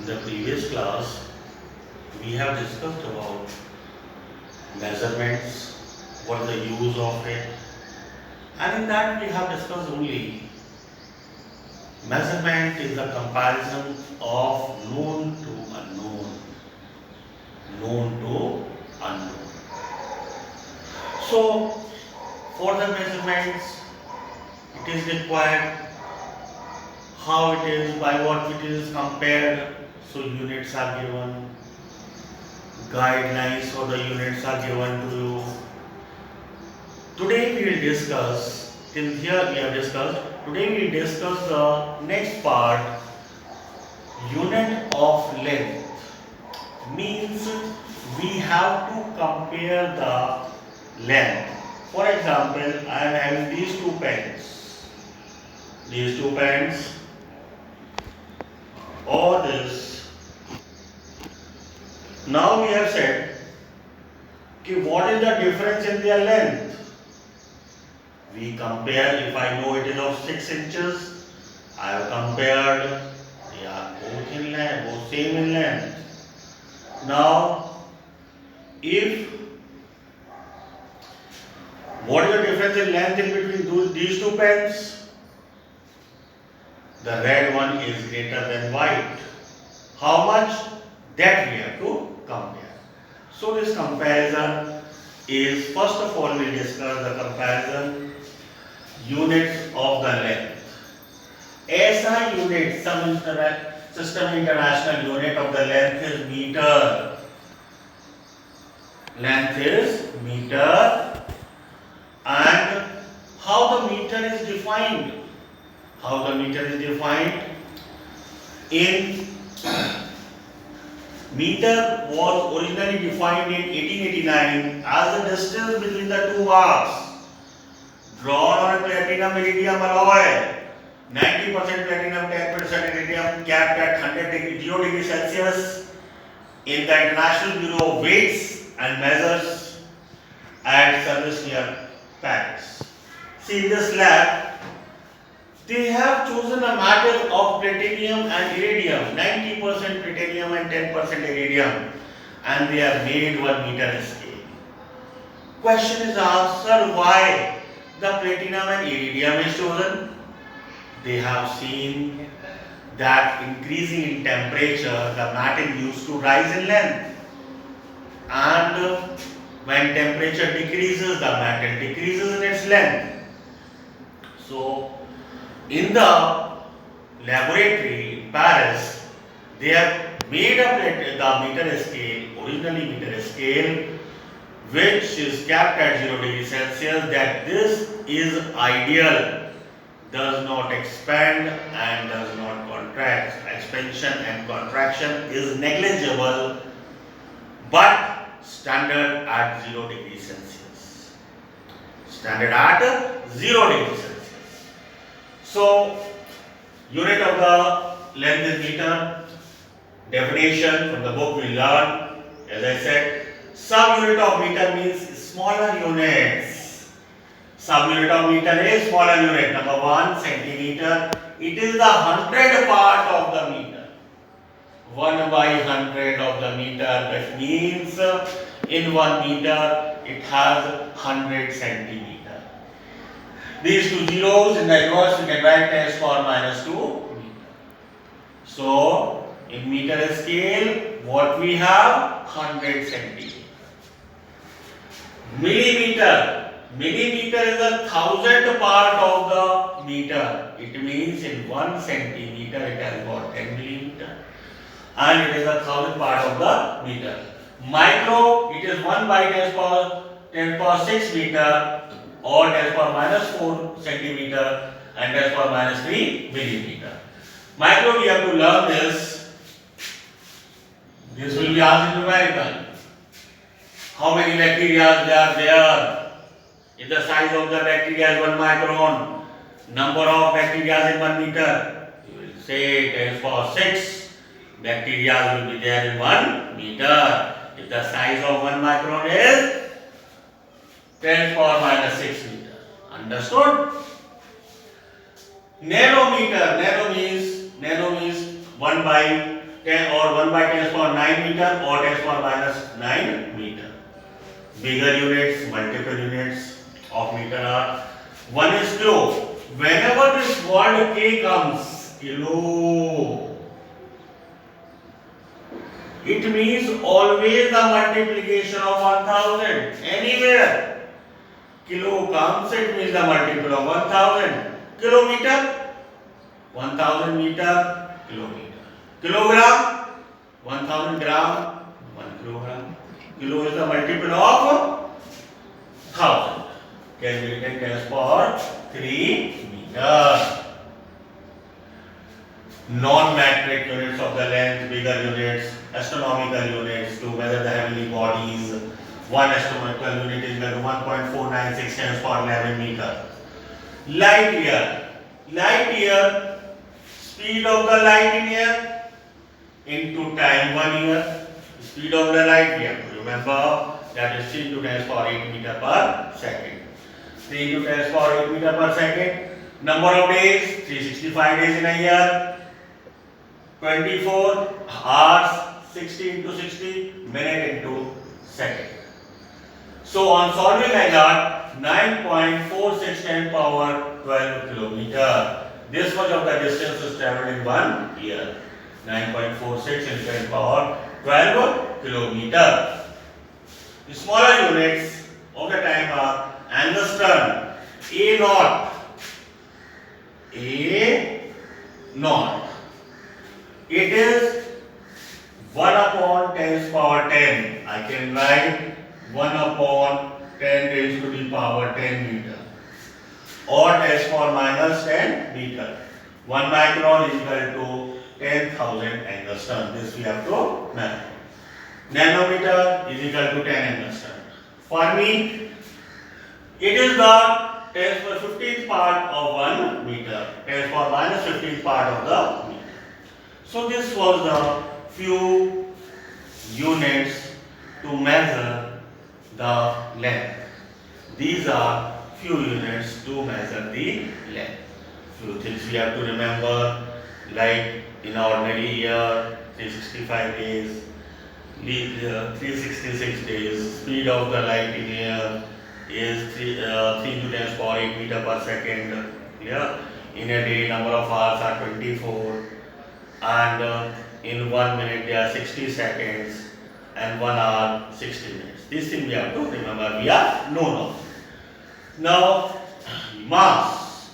In the previous class, we have discussed about measurements, what is the use of it, and in that we have discussed only measurement is the comparison of known to unknown, known to unknown. So, for the measurements, it is required how it is, by what it is compared. So, units are given, guidelines for the units are given to you. Today we will discuss, till here we have discussed, today we will discuss the next part, unit of length. Means we have to compare the length. For example, I am having these two pens. These two pens or this. Now we have said कि what is the difference in their length? We compare, if I know it is of 6 inches, I have compared, they are both in length, both same in length. Now, what is the difference in length in between these two pens? The red one is greater than white. How much? That we have to compare. So this comparison is, first of all we discuss the comparison units of the length. SI unit, system international unit of the length is meter. Length is meter. And how the meter is defined? How the meter is defined? In meter was originally defined in 1889 as the distance between the two bars drawn on a platinum iridium alloy, 90% platinum, 10% iridium, capped at 0 degree Celsius in the International Bureau of Weights and Measures at service near Paris. See, in this lab, they have chosen a metal of platinum and iridium, 90% platinum and 10% iridium, and they have made 1 meter scale. Question is asked, sir, why the platinum and iridium is chosen? They have seen that increasing in temperature, the metal used to rise in length, and when temperature decreases, the metal decreases in its length. So, in the laboratory in Paris, they have made the meter scale, originally meter scale, which is capped at 0 degree Celsius, that this is ideal, does not expand and does not contract. Expansion and contraction is negligible, but standard at 0 degree Celsius. Standard at 0 degree Celsius. So, unit of the length is meter. Definition from the book we learn, as I said, sub-unit of meter means smaller units. Sub-unit of meter is smaller unit. Number 1, centimeter. It is the 100th part of the meter. 1 by 100 of the meter. That means in 1 meter it has 100 centimeter. These two zeros in the inverse we can write 10 to the power minus 2 meter. So, in meter scale, what we have? 100 centimeter. Millimeter. Millimeter is the 1000th part of the meter. It means in 1 centimeter it has got 10 millimeter. And it is the 1000th part of the meter. Micro, it is 1 by 10 to the power 6 meter or 10 to the power minus 4 centimeter and 10 to the power minus 3 millimeter. Micro, we have to learn this. This will be asked in numerical. How many bacteria are there? If the size of the bacteria is 1 micron, number of bacteria in 1 meter, you will say 10 to the power 6 bacteria will be there in 1 meter. If the size of 1 micron is 10 to the power minus 6 meter. Understood? Nanometer. Nano means 1 by 10 10 or 1 by 10 power 9 meter or 10 power minus 9 meter. Bigger units, multiple units of meter are. One is kilo. Whenever this word K comes, kilo, it means always the multiplication of 1000. Anywhere kilo comes, it means the multiple of 1000. Kilometer, 1000 meter, kilometer. Kilogram, 1000 gram, 1 kilogram. Kilo is the multiple of 1000. Can be written 10 power 3 meter. Non-metric units of the length, bigger units, astronomical units to measure the heavenly bodies. One astronomical unit is equal to 1.496 10 power 11 meter. Light year. Light year, speed of the light in air into time 1 year. Speed of the light, we have to remember that is 3 into 10 power 8 meter per second. 3 into 10 power 8 meter per second. Number of days, 365 days in a year. 24 hours, 60 into 60, minute into second. So on solving like that, 9.46 10 power 12 kilometer. This much of the distance is traveled in 1 year. 9.46 into 10 power 12 kilometer. The smaller units of the time are angstrom. A naught. A naught. It is 1 upon 10 power 10. I can write 1 upon 10 raised to the power 10 meter or 10 power minus 10 meter. 1 micron is equal to 10,000 angstrom. This we have to know. Nanometer is equal to 10 angstrom. Fermi, it is the 10 power 15th part of 1 meter. 10 power minus 15th part of the meter. So this was the few units to measure the length. These are few units to measure the length. Few things we have to remember, like in ordinary year, 365 days, leap year, 366 days, speed of the light in air is 3 into 10 power 8 meter per second. Yeah. In a day, number of hours are 24. And in 1 minute there are 60 seconds and 1 hour 60 minutes. This thing we have to remember, we are known of. Now, mass.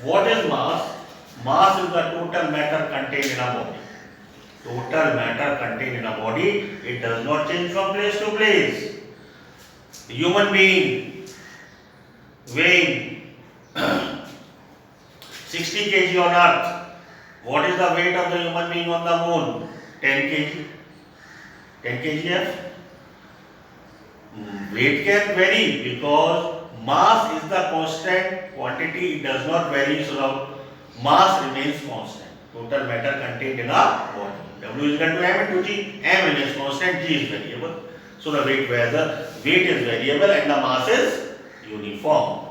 What is mass? Mass is the total matter contained in a body. Total matter contained in a body, it does not change from place to place. Human being weighing 60 kg on earth. What is the weight of the human being on the moon? 10 kg. 10 kg. Weight can vary because mass is the constant quantity. It does not vary, so the mass remains constant. Total matter contained in a body. W is equal to m into g. M remains constant. G is variable. So the weight is variable and the mass is uniform,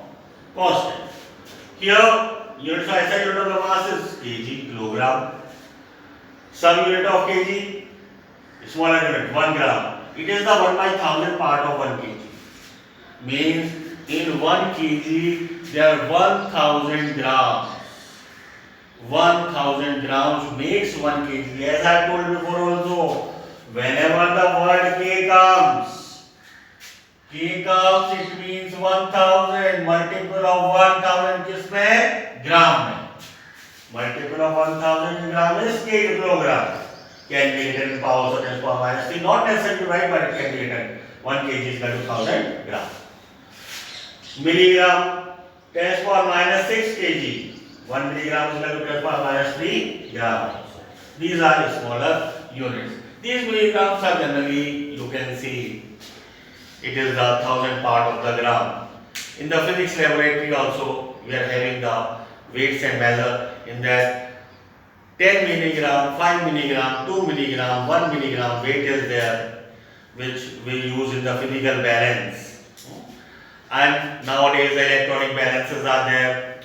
constant. Here, units of SI unit of the mass is kg, kilogram. Some unit of kg, smaller unit, 1 gram. It is the 1 by 1000 part of 1 kg. Means in 1 kg there are 1000 grams. 1000 grams makes 1 kg. As I told before also, whenever the word K comes, it means 1000. Multiple of 1000 किसमें? ग्राम में. Multiple of 1000 gram is K kilogram. Can be written in powers of 10 power minus 3. Not necessary to write, but it can be written. 1 kg is equal to 1000 gram. Milligram, 10 power minus 6 kg. 1 milligram is equal to 10 power minus 3 gram. These are the smaller units. These milligrams are generally, you can see, it is the 1000 part of the gram. In the physics laboratory also, we are having the weights and measure in that 10 milligram, 5 milligram, 2 milligram, 1 milligram weight is there, which we use in the physical balance. And nowadays electronic balances are there.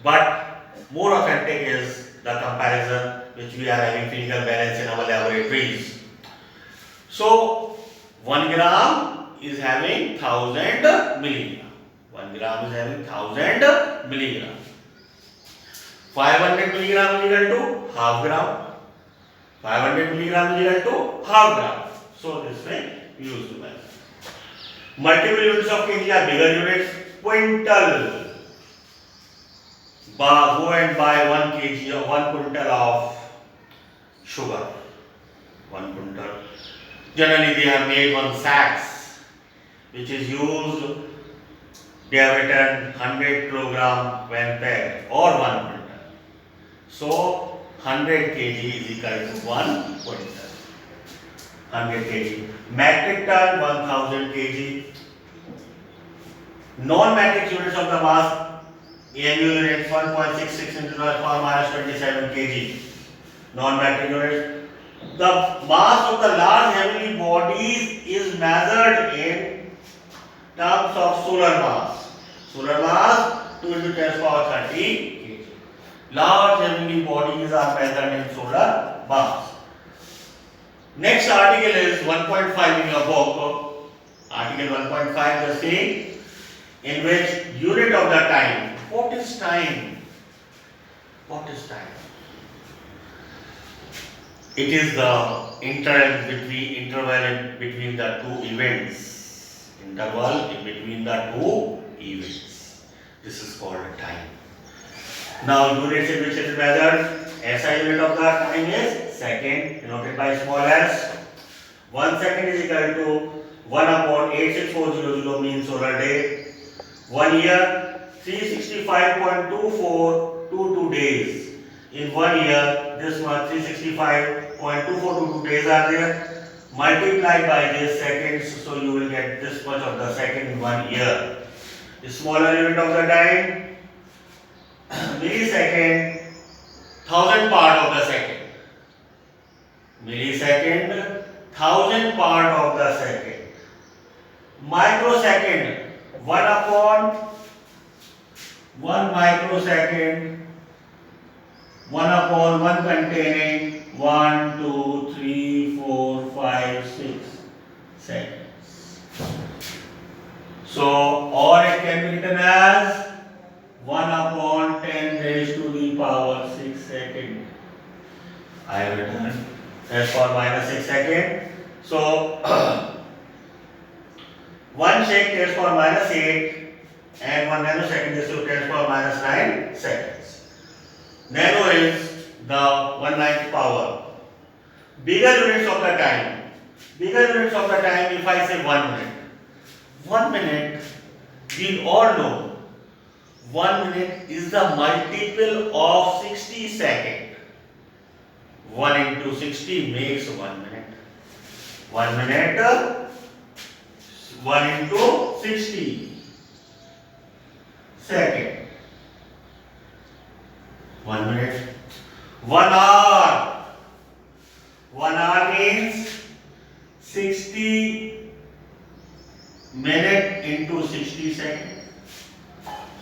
But more authentic is the comparison which we are having physical balance in our laboratories. So 1 gram is having 1000 milligram. 1 gram is having 1000 milligram. 500 milligram is equal to half gram. 500 milligram is equal to half gram. So this way we use to measure. Multiple units of kg are bigger units. Quintal. Go and buy 1 kg or 1 quintal of sugar. 1 quintal. Generally they have made 1 sacks which is used. They have written 100 kg when packed or 1 quintal. So 100 kg is equal to 1 quintal. 100 kg. Metric ton 1000 kg. Non-metric units of the mass. AMU units 1.66 into 10 power minus 27 kg. Non-metric units. The mass of the large heavenly bodies is measured in terms of solar mass. Solar mass 2 into 10 power 30 kg. Large heavenly bodies are measured in solar mass. Next article is 1.5 in your book. Article 1.5 the same, in which unit of the time. What is time? What is time? It is the interval between the two events. Interval in between the two events. This is called time. Now units in which it is measured. SI unit of the time is second, denoted by small s. 1 second is equal to 1 upon 86400 mean solar day. 1 year 365.2422 days. In 1 year, this much 365.2422 days are there. Multiplied by this seconds, so you will get this much of the second in 1 year. The smaller unit of the time, millisecond, 1000 part of the second. Millisecond, 1000 part of the second. Microsecond, 1 upon 1 microsecond, 1 upon 1 containing 1, 2, 3, 4, 5, 6 seconds. So, or it can be written as 1 upon 10 raised to the power 6 second. I have written 10 power minus 6 second. So, 1 shake 10 power minus 8 and 1 nanosecond is to 10 power minus 9 seconds. Nano is the 1/9 power. Bigger units of the time. Bigger units of the time, if I say 1 minute. 1 minute, we all know 1 minute is the multiple of 60 seconds. 1 into 60 makes 1 minute. 1 minute, 1 into 60 second. 1 minute. 1 hour. 1 hour means 60 minute into 60 seconds.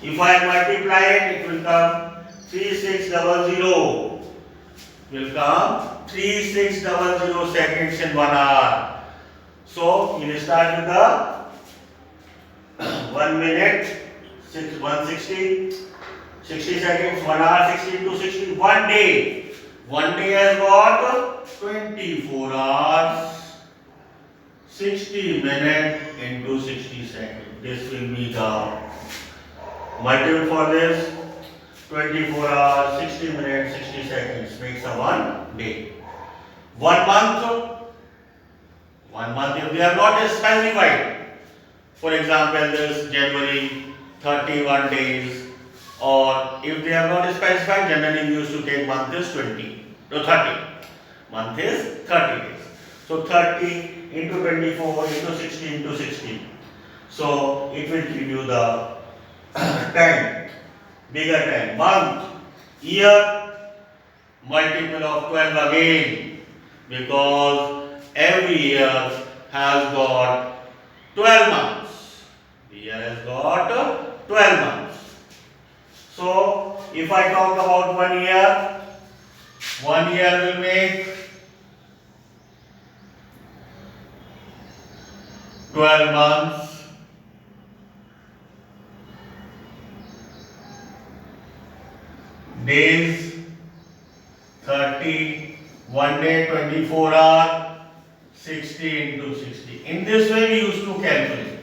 If I multiply it, it will come 3600. Will come 3600 seconds in 1 hour. So you will start with the 1 minute, 160, 60 seconds, 1 hour, 60 into 60, 1 day. 1 day has got 24 hours, 60 minutes into 60 seconds. This will be the multiple for this. 24 hours, 60 minutes, 60 seconds makes a 1 day. 1 month, 1 month if we have not specified. For example, this January 31 days, or if they have not specified, generally we used to take month is 20 to 30. Month is 30 days. So 30 into 24 into 60 into 60. So it will give you the 10, bigger 10. Month, year, multiple of 12 again, because every year has got 12 months. The year has got 12 months. So if I talk about 1 year, 1 year will make 12 months. Days 30, 1 day 24 hours, 60 into 60. In this way we used to calculate.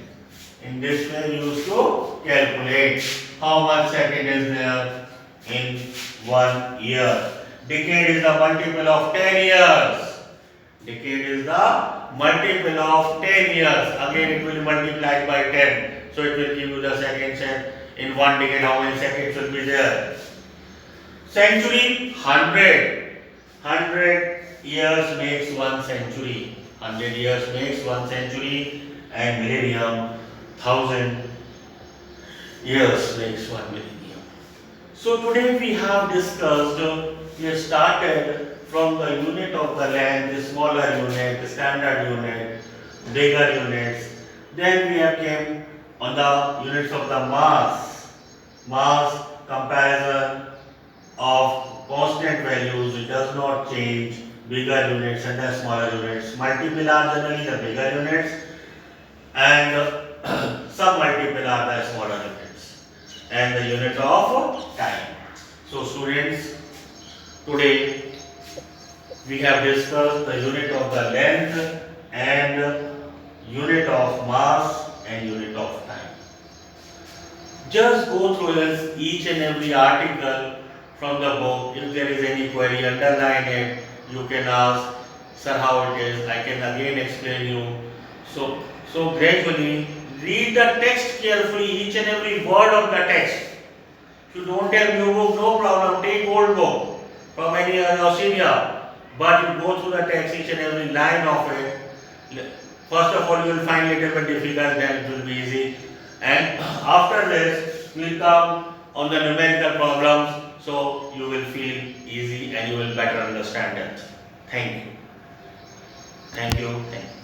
In this way we used to calculate how much second is there in 1 year. Decade is the multiple of 10 years. Decade is the multiple of 10 years. Again it will be multiplied by 10. So it will give you the seconds, and in 1 decade how many seconds will be there. Century, 100. 100 years makes 1 century. 100 years makes 1 century, and millennium, 1000 years makes 1 millennium. So today we have discussed, we have started from the unit of the length, the smaller unit, the standard unit, bigger units. Then we have came on the units of the mass comparison of constant values, it does not change, bigger units and the smaller units. Multiple are generally the bigger units, and sub-multiple are the smaller units, and the unit of time. So students, today we have discussed the unit of the length and unit of mass and unit of time. Just go through each and every article from the book. If there is any query, underline it. You can ask, sir, how it is. I can again explain you. So gradually read the text carefully, each and every word of the text. If you don't have new book, no problem. Take old book from any other senior. But you go through the text, each and every line of it. First of all, you will find it a bit difficult, then it will be easy. And after this, we will come on the numerical problems. So you will feel easy and you will better understand it. Thank you. Thank you. Thank you.